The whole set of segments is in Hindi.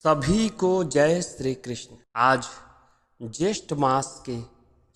सभी को जय श्री कृष्ण। आज ज्येष्ठ मास के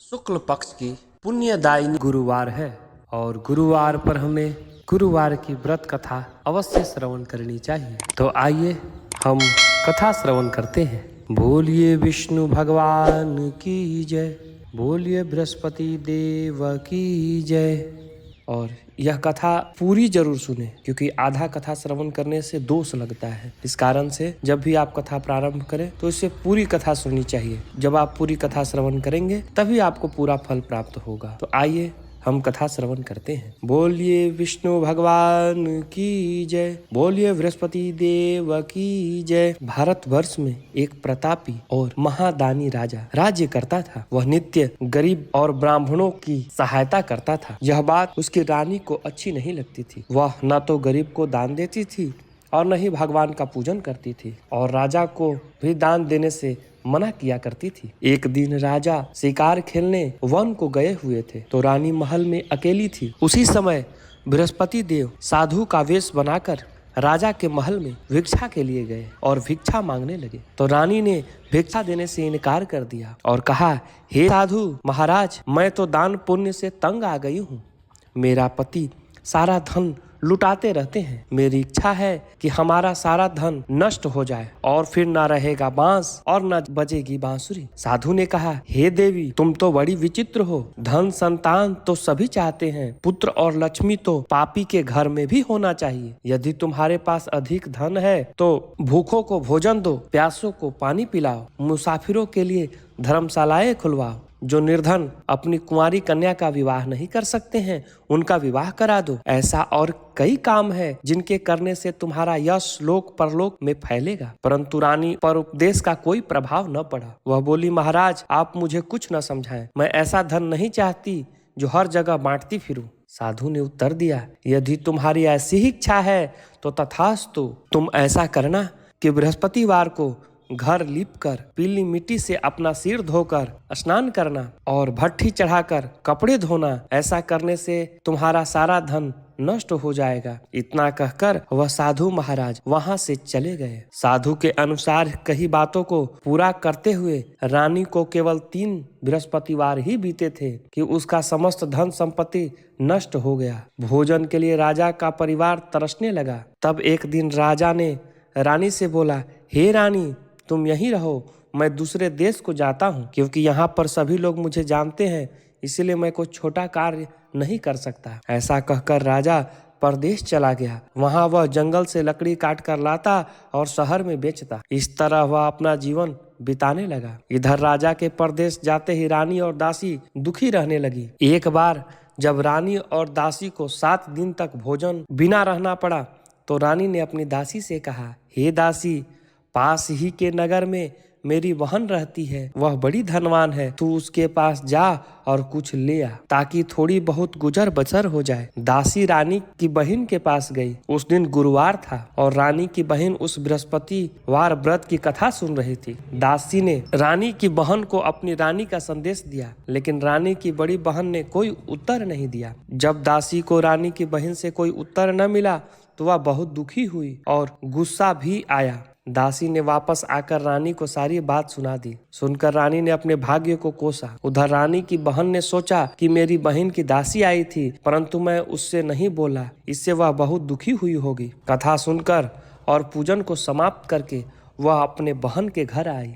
शुक्ल पक्ष की पुण्यदायिनी गुरुवार है और गुरुवार पर हमें गुरुवार की व्रत कथा अवश्य श्रवण करनी चाहिए। तो आइए हम कथा श्रवण करते हैं। बोलिए विष्णु भगवान की जय, बोलिए बृहस्पति देव की जय। और यह कथा पूरी जरूर सुने, क्योंकि आधा कथा श्रवण करने से दोष लगता है। इस कारण से जब भी आप कथा प्रारंभ करें तो इससे पूरी कथा सुननी चाहिए। जब आप पूरी कथा श्रवण करेंगे तभी आपको पूरा फल प्राप्त होगा। तो आइए हम कथा श्रवण करते हैं। बोलिए विष्णु भगवान की जय, बोलिए बृहस्पति देव की जय। भारतवर्ष में एक प्रतापी और महादानी राजा राज्य करता था। वह नित्य गरीब और ब्राह्मणों की सहायता करता था। यह बात उसकी रानी को अच्छी नहीं लगती थी। वह न तो गरीब को दान देती थी और न ही भगवान का पूजन करती थी, और राजा को भी दान देने से मना किया करती थी। एक दिन राजा शिकार खेलने वन को गए हुए थे, तो रानी महल में अकेली थी। उसी समय बृहस्पति देव साधु का वेश बनाकर राजा के महल में भिक्षा के लिए गए और भिक्षा मांगने लगे। तो रानी ने भिक्षा देने से इनकार कर दिया और कहा, हे साधु महाराज, मैं तो दान पुण्य से तंग आ गई हूँ। मेरा पति सारा धन लुटाते रहते हैं। मेरी इच्छा है कि हमारा सारा धन नष्ट हो जाए और फिर न रहेगा बांस और न बजेगी बांसुरी। साधु ने कहा, हे देवी, तुम तो बड़ी विचित्र हो। धन संतान तो सभी चाहते हैं, पुत्र और लक्ष्मी तो पापी के घर में भी होना चाहिए। यदि तुम्हारे पास अधिक धन है तो भूखों को भोजन दो, प्यासों को पानी पिलाओ, मुसाफिरों के लिए धर्मशालाएं खुलवाओ। जो निर्धन अपनी कुंवारी कन्या का विवाह नहीं कर सकते हैं, उनका विवाह करा दो। ऐसा और कई काम है जिनके करने से तुम्हारा यश लोक परलोक में फैलेगा। परंतु रानी पर उपदेश का कोई प्रभाव न पड़ा। वह बोली, महाराज, आप मुझे कुछ न समझाएं। मैं ऐसा धन नहीं चाहती जो हर जगह बांटती फिरूं। साधु ने उत्तर दिया, यदि तुम्हारी ऐसी ही इच्छा है तो तथास्तु। तुम ऐसा करना कि बृहस्पतिवार को घर लीपकर पीली मिट्टी से अपना सिर धोकर स्नान करना और भट्ठी चढ़ाकर कपड़े धोना। ऐसा करने से तुम्हारा सारा धन नष्ट हो जाएगा। इतना कहकर वह साधु महाराज वहां से चले गए। साधु के अनुसार कई बातों को पूरा करते हुए रानी को केवल 3 बृहस्पतिवार ही बीते थे कि उसका समस्त धन संपत्ति नष्ट हो गया। भोजन के लिए राजा का परिवार तरसने लगा। तब एक दिन राजा ने रानी से बोला, हे रानी, तुम यहीं रहो, मैं दूसरे देश को जाता हूँ, क्योंकि यहाँ पर सभी लोग मुझे जानते हैं, इसलिए मैं कोई छोटा कार्य नहीं कर सकता। ऐसा कहकर राजा परदेश चला गया। वहाँ वह जंगल से लकड़ी काट कर लाता और शहर में बेचता। इस तरह वह अपना जीवन बिताने लगा। इधर राजा के परदेश जाते ही रानी और दासी दुखी रहने लगी। एक बार जब रानी और दासी को 7 दिन तक भोजन बिना रहना पड़ा, तो रानी ने अपनी दासी से कहा, हे दासी, पास ही के नगर में मेरी बहन रहती है, वह बड़ी धनवान है। तू उसके पास जा और कुछ ले आ, ताकि थोड़ी बहुत गुजर बसर हो जाए। दासी रानी की बहन के पास गई। उस दिन गुरुवार था और रानी की बहन उस बृहस्पतिवार व्रत की कथा सुन रही थी। दासी ने रानी की बहन को अपनी रानी का संदेश दिया, लेकिन रानी की बड़ी बहन ने कोई उत्तर नहीं दिया। जब दासी को रानी की बहन से कोई उत्तर न मिला तो वह बहुत दुखी हुई और गुस्सा भी आया। दासी ने वापस आकर रानी को सारी बात सुना दी। सुनकर रानी ने अपने भाग्य को कोसा। उधर रानी की बहन ने सोचा कि मेरी बहन की दासी आई थी, परंतु मैं उससे नहीं बोला, इससे वह बहुत दुखी हुई होगी। कथा सुनकर और पूजन को समाप्त करके वह अपने बहन के घर आई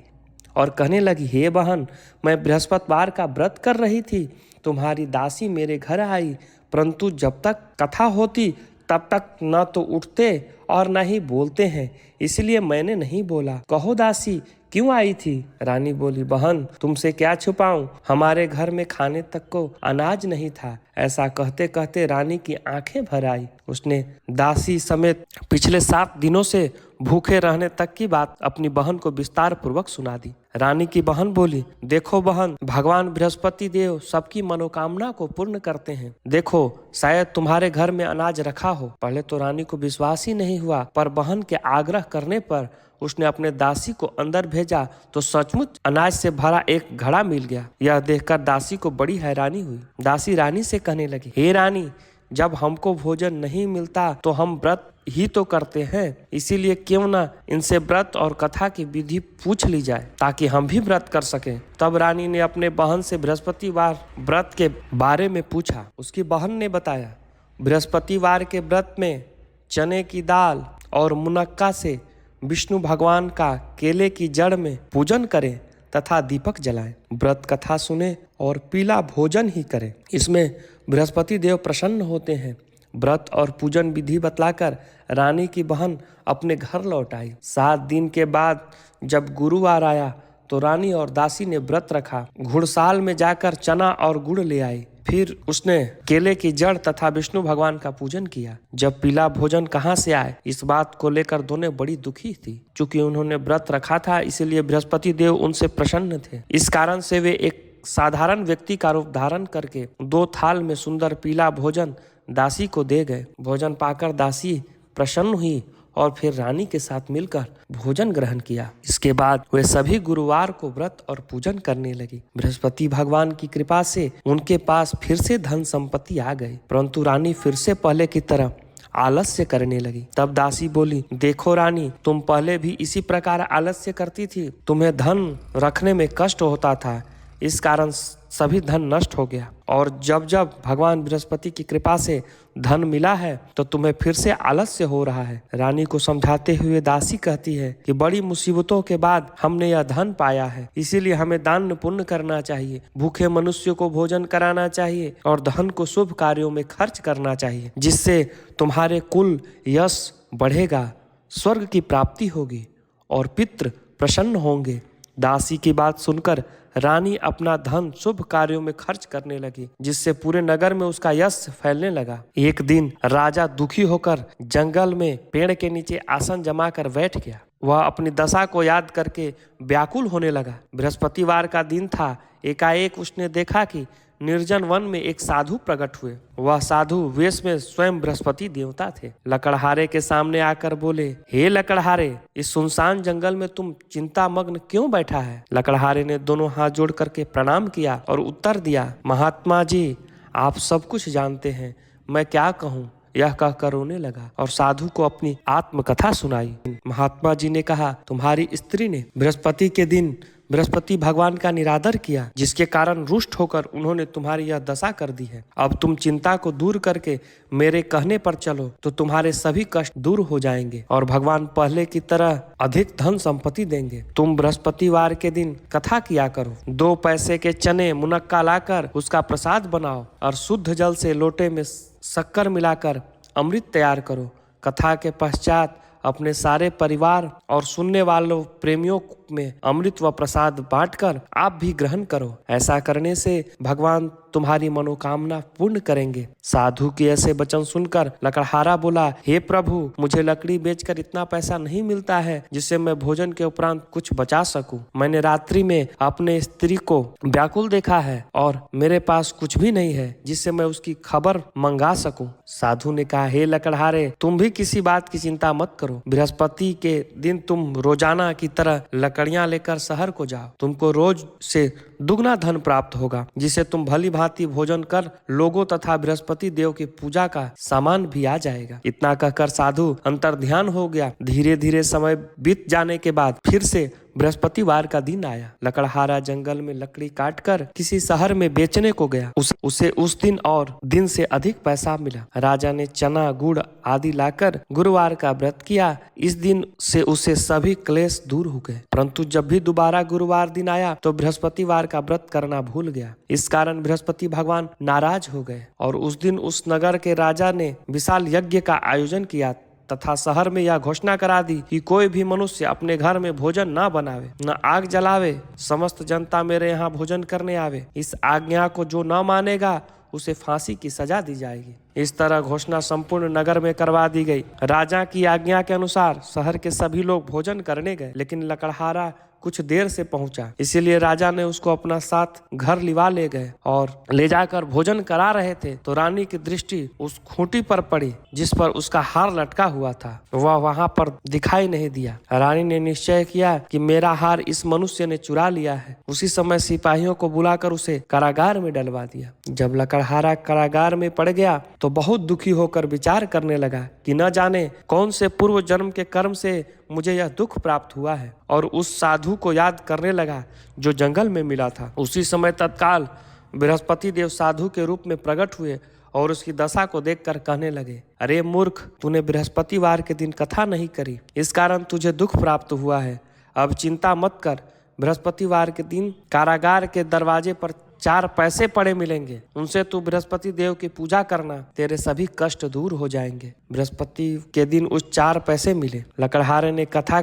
और कहने लगी, हे बहन, मैं बृहस्पतिवार का व्रत कर रही थी, तुम्हारी दासी मेरे घर आई, परंतु जब तक कथा होती तब तक न तो उठते और न ही बोलते हैं, इसलिए मैंने नहीं बोला। कहो दासी, क्यों आई थी? रानी बोली, बहन, तुमसे क्या छुपाऊं, हमारे घर में खाने तक को अनाज नहीं था। ऐसा कहते कहते रानी की आंखें भर आई। उसने दासी समेत पिछले 7 दिनों से भूखे रहने तक की बात अपनी बहन को विस्तार पूर्वक सुना दी। रानी की बहन बोली, देखो बहन, भगवान बृहस्पति देव सबकी मनोकामना को पूर्ण करते हैं। देखो, शायद तुम्हारे घर में अनाज रखा हो। पहले तो रानी को विश्वास ही नहीं हुआ, पर बहन के आग्रह करने पर उसने अपने दासी को अंदर भेजा तो सचमुच अनाज से भरा एक घड़ा मिल गया। यह देखकर दासी को बड़ी हैरानी हुई। दासी रानी से कहने लगी, हे रानी, जब हमको भोजन नहीं मिलता तो हम व्रत ही तो करते हैं, इसीलिए क्यों ना इनसे व्रत और कथा की विधि पूछ ली जाए ताकि हम भी व्रत कर सकें। तब रानी ने अपने बहन से बृहस्पतिवार व्रत के बारे में पूछा। उसकी बहन ने बताया, बृहस्पतिवार के व्रत में चने की दाल और मुनक्का से विष्णु भगवान का केले की जड़ में पूजन करें तथा दीपक जलाएं, व्रत कथा सुने और पीला भोजन ही करें। इसमें बृहस्पति देव प्रसन्न होते हैं। व्रत और पूजन विधि बतलाकर रानी की बहन अपने घर लौट आई। 7 दिन के बाद जब गुरुवार आया तो रानी और दासी ने व्रत रखा, घुड़साल में जाकर चना और गुड़ ले आई। फिर उसने केले की जड़ तथा विष्णु भगवान का पूजन किया। जब पीला भोजन कहाँ से आए, इस बात को लेकर दोनों बड़ी दुखी थी। चूंकि उन्होंने व्रत रखा था, इसलिए बृहस्पति देव उनसे प्रसन्न थे। इस कारण से वे एक साधारण व्यक्ति का रूप धारण करके 2 थाल में सुंदर पीला भोजन दासी को दे गए। भोजन पाकर दासी प्रसन्न हुई और फिर रानी के साथ मिलकर भोजन ग्रहण किया। इसके बाद वे सभी गुरुवार को व्रत और पूजन करने लगी। बृहस्पति भगवान की कृपा से उनके पास फिर से धन संपत्ति आ गई, परंतु रानी फिर से पहले की तरह आलस्य करने लगी। तब दासी बोली, देखो रानी, तुम पहले भी इसी प्रकार आलस्य करती थी। तुम्हें धन रखने में कष्ट होता था, इस कारण सभी धन नष्ट हो गया, और जब जब भगवान बृहस्पति की कृपा से धन मिला है तो तुम्हें फिर से आलस्य हो रहा है। रानी को समझाते हुए दासी कहती है कि बड़ी मुसीबतों के बाद हमने यह धन पाया है, इसीलिए हमें दान पुण्य करना चाहिए, भूखे मनुष्य को भोजन कराना चाहिए और धन को शुभ कार्यों में खर्च करना चाहिए, जिससे तुम्हारे कुल यश बढ़ेगा, स्वर्ग की प्राप्ति होगी और पितृ प्रसन्न होंगे। दासी की बात सुनकर रानी अपना धन शुभ कार्यों में खर्च करने लगी, जिससे पूरे नगर में उसका यश फैलने लगा। एक दिन राजा दुखी होकर जंगल में पेड़ के नीचे आसन जमाकर बैठ गया। वह अपनी दशा को याद करके व्याकुल होने लगा। बृहस्पतिवार का दिन था। एकाएक उसने देखा कि निर्जन वन में एक साधु प्रकट हुए। वह साधु वेश में स्वयं बृहस्पति देवता थे। लकड़हारे के सामने आकर बोले, हे लकड़हारे, इस सुनसान जंगल में तुम चिंता मग्न क्यों बैठा है? लकड़हारे ने दोनों हाथ जोड़ करके प्रणाम किया और उत्तर दिया, महात्मा जी, आप सब कुछ जानते हैं, मैं क्या कहूँ? यह कहकर रोने लगा और साधु को अपनी आत्मकथा सुनाई। महात्मा जी ने कहा, तुम्हारी स्त्री ने बृहस्पति के दिन बृहस्पति भगवान का निरादर किया, जिसके कारण रुष्ट होकर उन्होंने तुम्हारी यह दशा कर दी है। अब तुम चिंता को दूर करके मेरे कहने पर चलो तो तुम्हारे सभी कष्ट दूर हो जाएंगे और भगवान पहले की तरह अधिक धन संपत्ति देंगे। तुम बृहस्पतिवार के दिन कथा किया करो, 2 पैसे के चने मुनक्का लाकर उसका प्रसाद बनाओ और शुद्ध जल से लोटे में शक्कर मिलाकर अमृत तैयार करो। कथा के पश्चात अपने सारे परिवार और सुनने वालों प्रेमियों में अमृत व प्रसाद बांटकर आप भी ग्रहण करो। ऐसा करने से भगवान तुम्हारी मनोकामना पूर्ण करेंगे। साधु के ऐसे वचन सुनकर लकड़हारा बोला, हे प्रभु, मुझे लकड़ी बेचकर इतना पैसा नहीं मिलता है जिससे मैं भोजन के उपरांत कुछ बचा सकूं। मैंने रात्रि में अपने स्त्री को व्याकुल देखा है और मेरे पास कुछ भी नहीं है जिससे मैं उसकी खबर मंगा सकूं। साधु ने कहा, हे लकड़हारे, तुम भी किसी बात की चिंता मत करो। बृहस्पति के दिन तुम रोजाना की तरह लकड़ियां लेकर शहर को जाओ। तुमको रोज से दुगना धन प्राप्त होगा, जिसे तुम भली भांति भोजन कर लोगों तथा बृहस्पति देव की पूजा का सामान भी आ जाएगा। इतना कहकर साधु अंतर्ध्यान हो गया। धीरे धीरे समय बीत जाने के बाद फिर से बृहस्पतिवार का दिन आया। लकड़हारा जंगल में लकड़ी काटकर किसी शहर में बेचने को गया। उसे उस दिन और दिन से अधिक पैसा मिला। राजा ने चना गुड़ आदि लाकर गुरुवार का व्रत किया। इस दिन से उसे सभी क्लेश दूर हो गए। परंतु जब भी दोबारा गुरुवार दिन आया तो बृहस्पतिवार का व्रत करना भूल गया। इस कारण बृहस्पति भगवान नाराज हो गए और उस दिन उस नगर के राजा ने विशाल यज्ञ का आयोजन किया तथा शहर में यह घोषणा करा दी कि कोई भी मनुष्य अपने घर में भोजन न बनावे, न आग जलावे, समस्त जनता मेरे यहाँ भोजन करने आवे। इस आज्ञा को जो न मानेगा उसे फांसी की सजा दी जाएगी। इस तरह घोषणा संपूर्ण नगर में करवा दी गई। राजा की आज्ञा के अनुसार शहर के सभी लोग भोजन करने गए, लेकिन लकड़हारा कुछ देर से पहुंचा, इसीलिए राजा ने उसको अपना साथ घर लिवा ले गए और ले जाकर भोजन करा रहे थे तो रानी की दृष्टि उस खूंटी पर पड़ी जिस पर उसका हार लटका हुआ था। वह वहां पर दिखाई नहीं दिया। रानी ने निश्चय किया कि मेरा हार इस मनुष्य ने चुरा लिया है। उसी समय सिपाहियों को बुलाकर उसे कारागार में डलवा दिया। जब लकड़हारा कारागार में पड़ गया तो बहुत दुखी होकर विचार करने लगा कि न जाने कौन से पूर्व जन्म के कर्म से मुझे यह दुख प्राप्त हुआ है, और उस साधु को याद करने लगा जो जंगल में मिला था। उसी समय तत्काल बृहस्पति देव साधु के रूप में प्रकट हुए और उसकी दशा को देखकर कहने लगे, अरे मूर्ख, तूने बृहस्पतिवार के दिन कथा नहीं करी, इस कारण तुझे दुख प्राप्त हुआ है। अब चिंता मत कर, बृहस्पतिवार के दिन कारागार के दरवाजे पर 4 पैसे पड़े मिलेंगे, उनसे तू बृहस्पति देव की पूजा करना, तेरे सभी कष्ट दूर हो जाएंगे। बृहस्पति के दिन उस 4 पैसे मिले। लकड़हारे ने कथा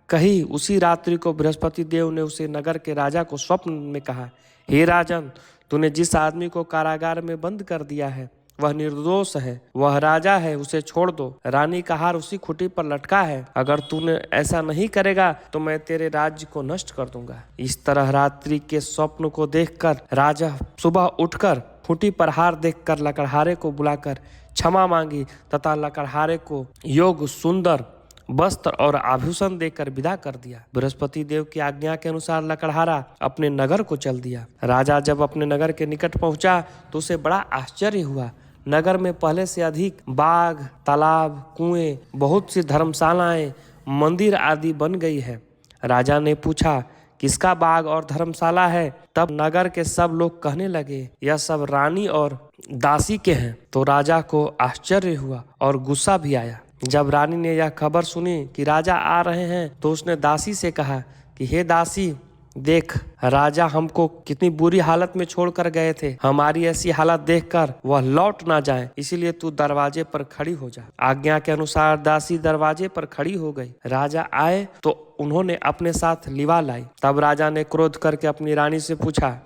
कही। उसी रात्रि को बृहस्पति देव ने उसे नगर के राजा को स्वप्न में कहा, हे राजन, तूने जिस आदमी को कारागार में बंद कर दिया है वह निर्दोष है, वह राजा है, उसे छोड़ दो। रानी का हार उसी खूंटी पर लटका है। अगर तूने ऐसा नहीं करेगा तो मैं तेरे राज्य को नष्ट कर दूंगा। इस तरह रात्रि के स्वप्न को देखकर राजा सुबह उठकर खूंटी पर हार देखकर लकड़हारे को बुलाकर क्षमा मांगी तथा लकड़हारे को योग्य सुंदर वस्त्र और आभूषण देकर विदा कर दिया। बृहस्पति देव की आज्ञा के अनुसार लकड़हारा अपने नगर को चल दिया। राजा जब अपने नगर के निकट पहुंचा तो उसे बड़ा आश्चर्य हुआ। नगर में पहले से अधिक बाग, तालाब, कुएं, बहुत सी धर्मशालाएं, मंदिर आदि बन गई है। राजा ने पूछा, किसका बाग और धर्मशाला है? तब नगर के सब लोग कहने लगे, यह सब रानी और दासी के हैं। तो राजा को आश्चर्य हुआ और गुस्सा भी आया। जब रानी ने यह खबर सुनी कि राजा आ रहे हैं तो उसने दासी से कहा कि हे दासी, देख, राजा हमको कितनी बुरी हालत में छोड़कर गए थे। हमारी ऐसी हालत देखकर वह लौट ना जाए, इसीलिए तू दरवाजे पर खड़ी हो जा। आज्ञा के अनुसार दासी दरवाजे पर खड़ी हो गई। राजा आए तो उन्होंने अपने साथ लिवा लाई। तब राजा ने क्रोध करके अपनी रानी से पूछा,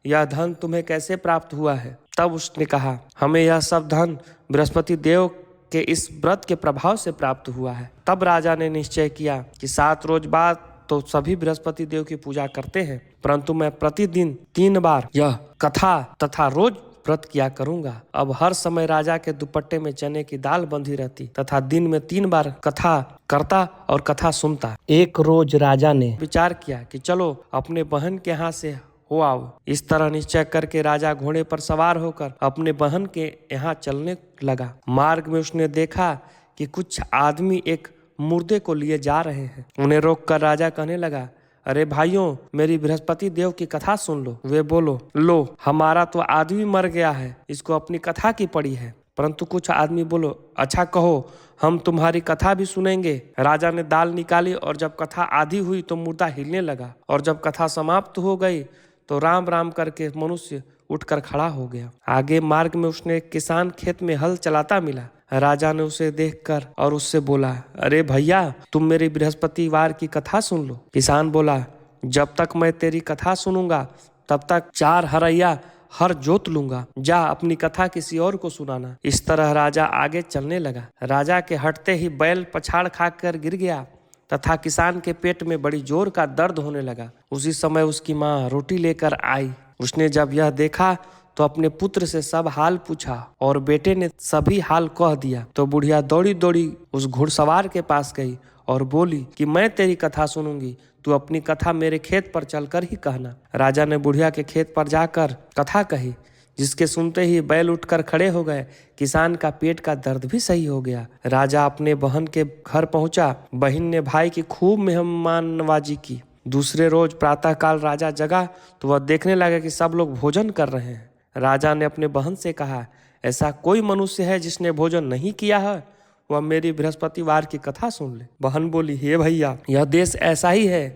यह धन तुम्हें कैसे प्राप्त हुआ है? तब उसने कहा, हमें यह सब धन बृहस्पति देव के इस व्रत के प्रभाव से प्राप्त हुआ है। तब राजा ने निश्चय किया कि 7 रोज बाद तो सभी बृहस्पति देव की पूजा करते हैं, परंतु मैं प्रतिदिन 3 बार यह कथा तथा रोज व्रत किया करूंगा। अब हर समय राजा के दुपट्टे में चने की दाल बंधी रहती तथा दिन में 3 बार कथा करता और कथा सुनता। एक रोज राजा ने विचार किया कि चलो अपने बहन के यहाँ से हो आओ। इस तरह निश्चय करके राजा घोड़े पर सवार होकर अपने बहन के यहाँ चलने लगा। मार्ग में उसने देखा कि कुछ आदमी एक मुर्दे को लिए जा रहे हैं। उन्हें रोककर राजा कहने लगा, अरे भाइयों, मेरी बृहस्पति देव की कथा सुन लो। वे बोलो, लो, हमारा तो आदमी मर गया है, इसको अपनी कथा की पड़ी है। परंतु कुछ आदमी बोलो, अच्छा कहो, हम तुम्हारी कथा भी सुनेंगे। राजा ने दाल निकाली और जब कथा आधी हुई तो मुर्दा हिलने लगा, और जब कथा समाप्त हो गई तो राम राम करके मनुष्य उठकर खड़ा हो गया। आगे मार्ग में उसने एक किसान खेत में हल चलाता मिला। राजा ने उसे देखकर और उससे बोला, अरे भैया, तुम मेरी बृहस्पतिवार की कथा सुन लो। किसान बोला, जब तक मैं तेरी कथा सुनूंगा तब तक 4 हरैया हर जोत लूंगा। जा अपनी कथा किसी और को सुनाना। इस तरह राजा आगे चलने लगा। राजा के हटते ही बैल पछाड़ खाकर गिर गया तथा किसान के पेट में बड़ी जोर का दर्द होने लगा। उसी समय उसकी माँ रोटी लेकर आई। उसने जब यह देखा तो अपने पुत्र से सब हाल पूछा और बेटे ने सभी हाल कह दिया। तो बुढ़िया दौड़ी दौड़ी उस घुड़सवार के पास गई और बोली कि मैं तेरी कथा सुनूंगी, तू अपनी कथा मेरे खेत पर चलकर ही कहना। राजा ने बुढ़िया के खेत पर जाकर कथा कही, जिसके सुनते ही बैल उठकर खड़े हो गए। किसान का पेट का दर्द भी सही हो गया। राजा अपने बहन के घर पहुंचा। बहन ने भाई की खूब मेहमान नवाजी की। दूसरे रोज प्रातःकाल राजा जगा तो वह देखने लगा कि सब लोग भोजन कर रहे हैं। राजा ने अपने बहन से कहा, ऐसा कोई मनुष्य है जिसने भोजन नहीं किया है? वह मेरी बृहस्पतिवार की कथा सुन ले। बहन बोली, हे भैया, यह देश ऐसा ही है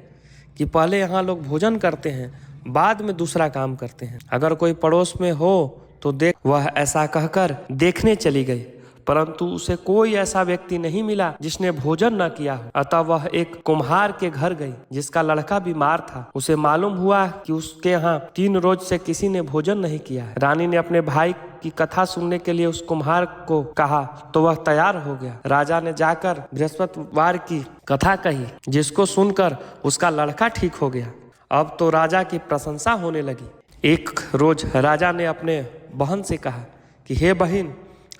कि पहले यहाँ लोग भोजन करते हैं, बाद में दूसरा काम करते हैं। अगर कोई पड़ोस में हो तो देख। वह ऐसा कहकर देखने चली गई। परंतु उसे कोई ऐसा व्यक्ति नहीं मिला जिसने भोजन न किया हो। अतः वह एक कुम्हार के घर गई जिसका लड़का बीमार था। उसे मालूम हुआ कि उसके यहाँ 3 रोज से किसी ने भोजन नहीं किया है। रानी ने अपने भाई की कथा सुनने के लिए उस कुम्हार को कहा तो वह तैयार हो गया। राजा ने जाकर बृहस्पतिवार की कथा कही जिसको सुनकर उसका लड़का ठीक हो गया। अब तो राजा की प्रशंसा होने लगी। एक रोज राजा ने अपने बहन से कहा कि हे बहन,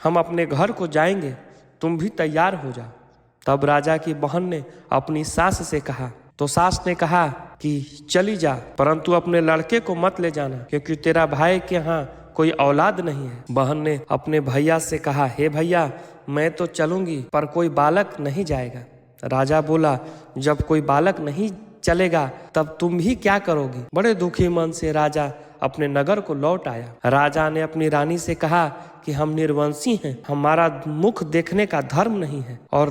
हम अपने घर को जाएंगे, तुम भी तैयार हो जा। तब राजा की बहन ने अपनी सास से कहा तो सास ने कहा कि चली जा, परंतु अपने लड़के को मत ले जाना क्योंकि तेरा भाई के यहाँ कोई औलाद नहीं है। बहन ने अपने भैया से कहा हे भैया, मैं तो चलूंगी पर कोई बालक नहीं जाएगा। राजा बोला जब कोई बालक नहीं चलेगा तब तुम भी क्या करोगी। बड़े दुखी मन से राजा अपने नगर को लौट आया। राजा ने अपनी रानी से कहा कि हम निर्वंशी हैं, हमारा मुख देखने का धर्म नहीं है और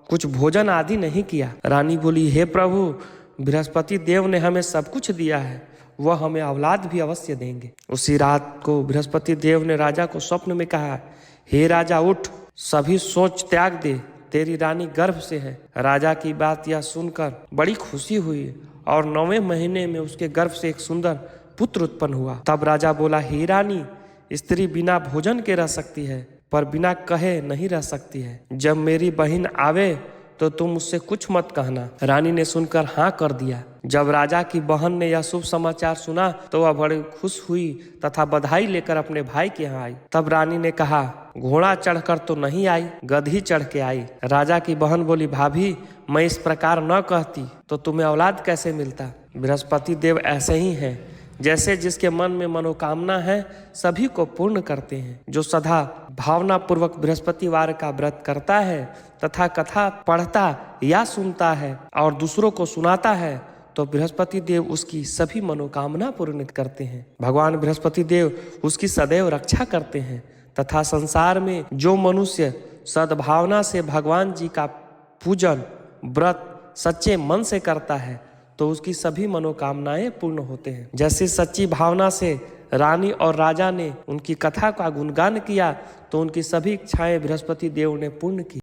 कुछ भोजन आदि नहीं किया। रानी बोली हे प्रभु, बृहस्पति देव ने हमें सब कुछ दिया है, वह हमें औलाद भी अवश्य देंगे। उसी रात को बृहस्पति देव ने राजा को स्वप्न में कहा हे राजा उठ, सभी सोच त्याग दे, तेरी रानी गर्भ से है। राजा की बात यह सुनकर बड़ी खुशी हुई और 9वें महीने में उसके गर्भ से एक सुंदर पुत्र उत्पन्न हुआ। तब राजा बोला हे रानी, स्त्री बिना भोजन के रह सकती है पर बिना कहे नहीं रह सकती है। जब मेरी बहन आवे तो तुम उससे कुछ मत कहना। रानी ने सुनकर हाँ कर दिया। जब राजा की बहन ने यह शुभ समाचार सुना तो वह बड़ी खुश हुई तथा बधाई लेकर अपने भाई के यहाँ आई। तब रानी ने कहा घोड़ा चढ़कर तो नहीं आई, गधी चढ़ के आई। राजा की बहन बोली भाभी, मैं इस प्रकार न कहती तो तुम्हें औलाद कैसे मिलता। बृहस्पति देव ऐसे ही हैं, जैसे जिसके मन में मनोकामना है सभी को पूर्ण करते हैं। जो सदा भावना पूर्वक बृहस्पतिवार का व्रत करता है तथा कथा पढ़ता या सुनता है और दूसरों को सुनाता है तो बृहस्पति देव उसकी सभी मनोकामना पूर्ण करते हैं। भगवान बृहस्पति देव उसकी सदैव रक्षा करते हैं तथा संसार में जो मनुष्य सद्भावना से भगवान जी का पूजन व्रत सच्चे मन से करता है तो उसकी सभी मनोकामनाएं पूर्ण होते हैं। जैसे सच्ची भावना से रानी और राजा ने उनकी कथा का गुणगान किया तो उनकी सभी इच्छाएं बृहस्पति देव ने पूर्ण की।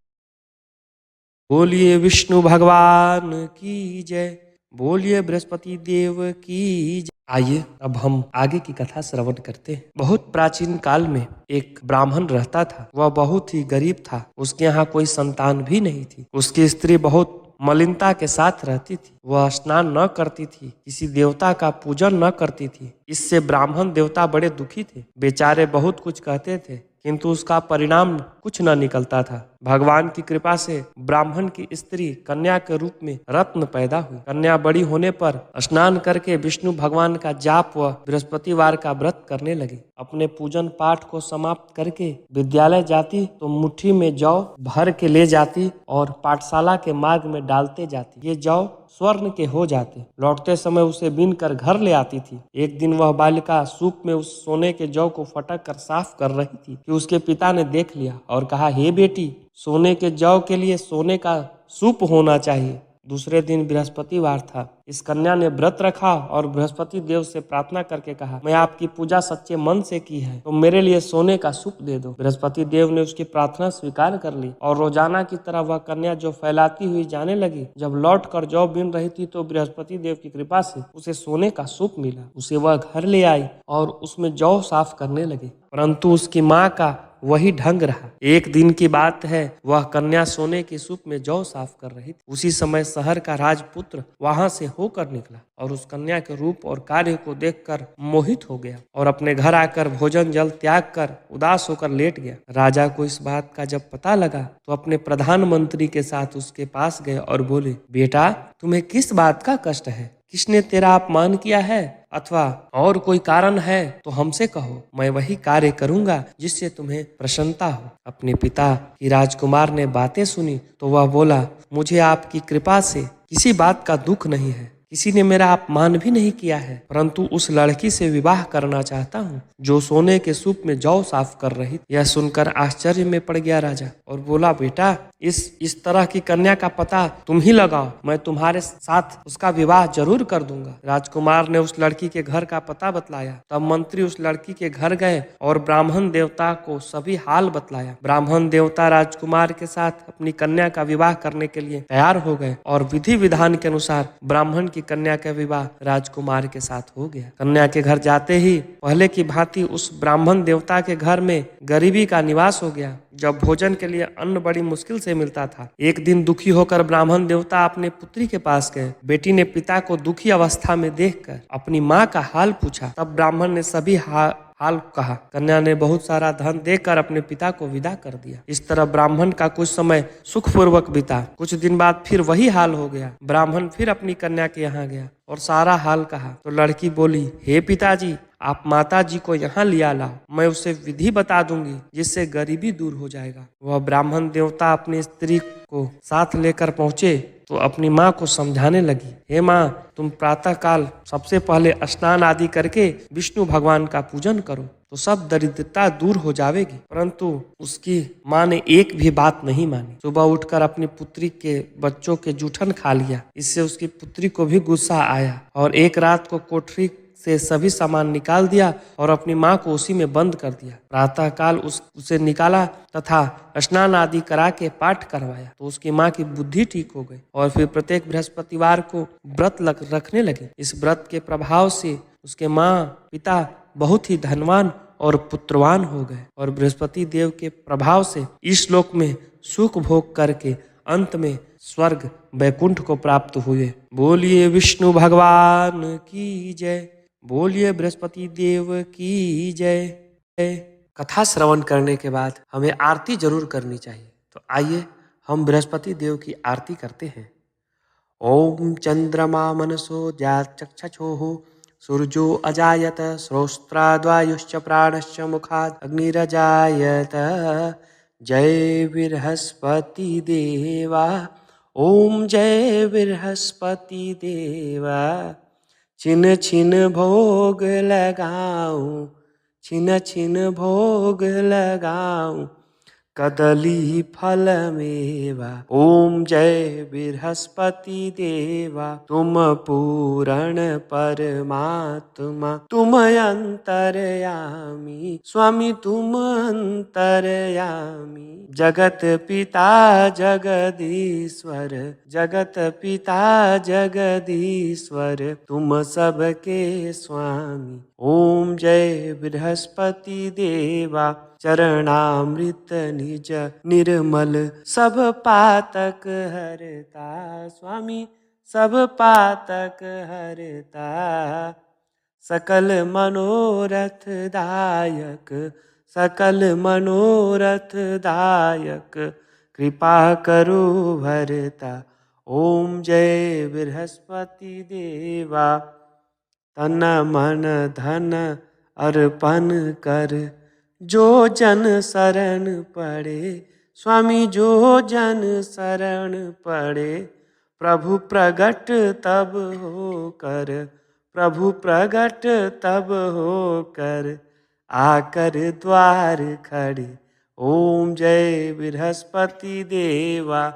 बोलिए विष्णु भगवान की जय, बोलिए बृहस्पति देव की जय। आइए अब हम आगे की कथा श्रवण करते हैं। बहुत प्राचीन काल में एक ब्राह्मण रहता था। वह बहुत ही गरीब था, उसके यहाँ कोई संतान भी नहीं थी। उसकी स्त्री बहुत मलिनता के साथ रहती थी। वह स्नान न करती थी, किसी देवता का पूजन न करती थी। इससे ब्राह्मण देवता बड़े दुखी थे। बेचारे बहुत कुछ कहते थे किंतु उसका परिणाम कुछ न निकलता था। भगवान की कृपा से ब्राह्मण की स्त्री कन्या के रूप में रत्न पैदा हुई। कन्या बड़ी होने पर स्नान करके विष्णु भगवान का जाप व बृहस्पतिवार का व्रत करने लगी। अपने पूजन पाठ को समाप्त करके विद्यालय जाती तो मुट्ठी में जौ भर के ले जाती और पाठशाला के मार्ग में डालते जाती। ये जौ स्वर्ण के हो जाते। लौटते समय उसे बीन कर घर ले आती थी। एक दिन वह बालिका सूप में उस सोने के जौ को फटक कर साफ कर रही थी कि उसके पिता ने देख लिया और कहा हे बेटी, सोने के जौ के लिए सोने का सूप होना चाहिए। दूसरे दिन बृहस्पतिवार था। इस कन्या ने व्रत रखा और बृहस्पति देव से प्रार्थना करके कहा मैं आपकी पूजा सच्चे मन से की है तो मेरे लिए सोने का सूप दे दो। बृहस्पति देव ने उसकी प्रार्थना स्वीकार कर ली और रोजाना की तरह वह कन्या जो फैलाती हुई जाने लगी। जब लौट कर जौ बीन रही थी तो बृहस्पति देव की कृपा से उसे सोने का सूप मिला। उसे वह घर ले आई और उसमें जौ साफ करने लगी, परंतु उसकी माँ का वही ढंग रहा। एक दिन की बात है, वह कन्या सोने के सूप में जौ साफ कर रही थी। उसी समय शहर का राजपुत्र वहां से होकर निकला और उस कन्या के रूप और कार्य को देखकर मोहित हो गया और अपने घर आकर भोजन जल त्याग कर उदास होकर लेट गया। राजा को इस बात का जब पता लगा तो अपने प्रधानमंत्री के साथ उसके पास गए और बोले बेटा, तुम्हें किस बात का कष्ट है? किसने तेरा अपमान किया है अथवा और कोई कारण है तो हमसे कहो, मैं वही कार्य करूंगा जिससे तुम्हें प्रसन्नता हो। अपने पिता की राजकुमार ने बातें सुनी तो वह बोला मुझे आपकी कृपा से किसी बात का दुख नहीं है, किसी ने मेरा अपमान भी नहीं किया है, परंतु उस लड़की से विवाह करना चाहता हूँ जो सोने के सूप में जौ साफ कर रही। यह सुनकर आश्चर्य में पड़ गया राजा और बोला, बेटा इस तरह की कन्या का पता तुम ही लगाओ, मैं तुम्हारे साथ उसका विवाह जरूर कर दूंगा। राजकुमार ने उस लड़की के घर का पता बतलाया। तब मंत्री उस लड़की के घर गए और ब्राह्मण देवता को सभी हाल बतलाया। ब्राह्मण देवता राजकुमार के साथ अपनी कन्या का विवाह करने के लिए तैयार हो गए और विधि विधान के अनुसार ब्राह्मण की कन्या का विवाह राजकुमार के साथ हो गया। कन्या के घर जाते ही पहले की भांति उस ब्राह्मण देवता के घर में गरीबी का निवास हो गया। जब भोजन के लिए अन्न बड़ी मुश्किल से मिलता था। एक दिन दुखी होकर ब्राह्मण देवता अपने पुत्री के पास गए। बेटी ने पिता को दुखी अवस्था में देखकर अपनी माँ का हाल पूछा। तब ब्राह्मण ने सभी हाल कहा। कन्या ने बहुत सारा धन देकर अपने पिता को विदा कर दिया। इस तरह ब्राह्मण का कुछ समय सुखपूर्वक बीता। कुछ दिन बाद फिर वही हाल हो गया। ब्राह्मण फिर अपनी कन्या के यहाँ गया और सारा हाल कहा। तो लड़की बोली, हे पिताजी, आप माता जी को यहाँ लिया लाओ, मैं उसे विधि बता दूंगी जिससे गरीबी दूर हो जाएगा। वह ब्राह्मण देवता अपनी स्त्री को साथ लेकर पहुंचे तो अपनी माँ को समझाने लगी, हे माँ, तुम प्रातः काल सबसे पहले स्नान आदि करके विष्णु भगवान का पूजन करो तो सब दरिद्रता दूर हो जाएगी। परंतु उसकी माँ ने एक भी बात नहीं मानी। सुबह उठकर अपनी पुत्री के बच्चों के जूठन खा लिया। इससे उसकी पुत्री को भी गुस्सा आया और एक रात को कोठरी से सभी सामान निकाल दिया और अपनी माँ को उसी में बंद कर दिया। प्रातः काल उसे निकाला तथा स्नान आदि करा के पाठ करवाया तो उसकी माँ की बुद्धि ठीक हो गई और फिर प्रत्येक बृहस्पतिवार को व्रत रखने लगे। इस व्रत के प्रभाव से उसके माँ पिता बहुत ही धनवान और पुत्रवान हो गए और बृहस्पति देव के प्रभाव से इस लोक में सुख भोग करके अंत में स्वर्ग वैकुंठ को प्राप्त हुए। बोलिए विष्णु भगवान की जय, बोलिए बृहस्पति देव की जय। कथा श्रवण करने के बाद हमें आरती जरूर करनी चाहिए। तो आइए हम बृहस्पति देव की आरती करते हैं। ओम चंद्रमा मनसो चक्षुः सूर्यो अजायत श्रोत्राद्वायुश्च प्राणश्च मुखात् अग्निरजायत। जय बृहस्पति देवा, ओम जय बृहस्पति देवा। छिन छिन भोग लगाऊं, छिन छिन भोग लगाऊं, कदली फल मेवा। ओम जय बृहस्पति देवा, तुम पूरण परमात्मा, तुम अंतर्यामी स्वामी, तुम अंतर्यामी। जगत पिता जगदीश्वर, जगत पिता जगदीश्वर, तुम सबके स्वामी। ओम जय बृहस्पति देवा, चरणामृत निज निर्मल, सब पातक हरता स्वामी, सब पातक हरता। सकल मनोरथ दायक, सकल मनोरथ दायक, कृपा करो भरता। ओम जय बृहस्पति देवा, तन मन धन अर्पण कर, जो जन शरण पड़े स्वामी, जो जन शरण पड़े। प्रभु प्रगट तब हो कर, प्रभु प्रगट तब हो कर, आकर द्वार खड़े। ओम जय बृहस्पति देवा,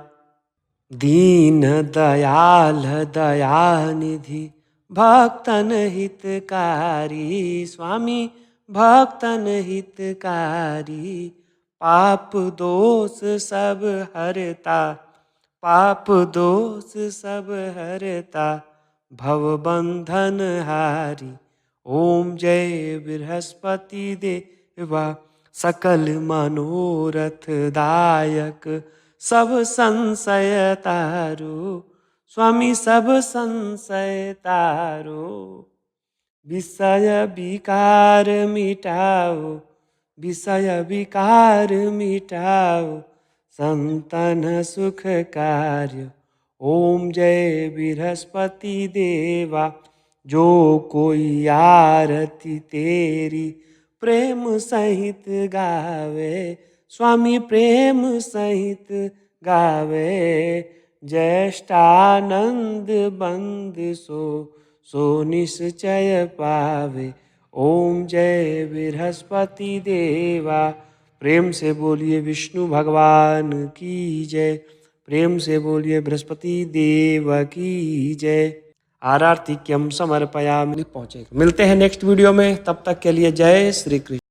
दीन दयाल दयानिधि, भक्तन हितकारी स्वामी, भक्तन हितकारी। पाप दोष सब हरता, पाप दोष सब हरता, भव बंधन हारी। ओम जय बृहस्पति देवा, सकल मनोरथ दायक, सब संशय तारो स्वामी, सब संशय तारो। विषय विकार मिटाओ, विषय विकार मिटाओ, संतन सुख कार्य। ओम जय बृहस्पति देवा, जो कोई आरती तेरी प्रेम सहित गावे स्वामी, प्रेम सहित गावे। ज्येष्ठानंद बंद सो निश्चय पावे। ओम जय बृहस्पति देवा। प्रेम से बोलिए विष्णु भगवान की जय। प्रेम से बोलिए बृहस्पति देव की जय। आरतिक्यम समर्पयामि। पहुंचेगा। मिलते हैं नेक्स्ट वीडियो में, तब तक के लिए जय श्री कृष्ण।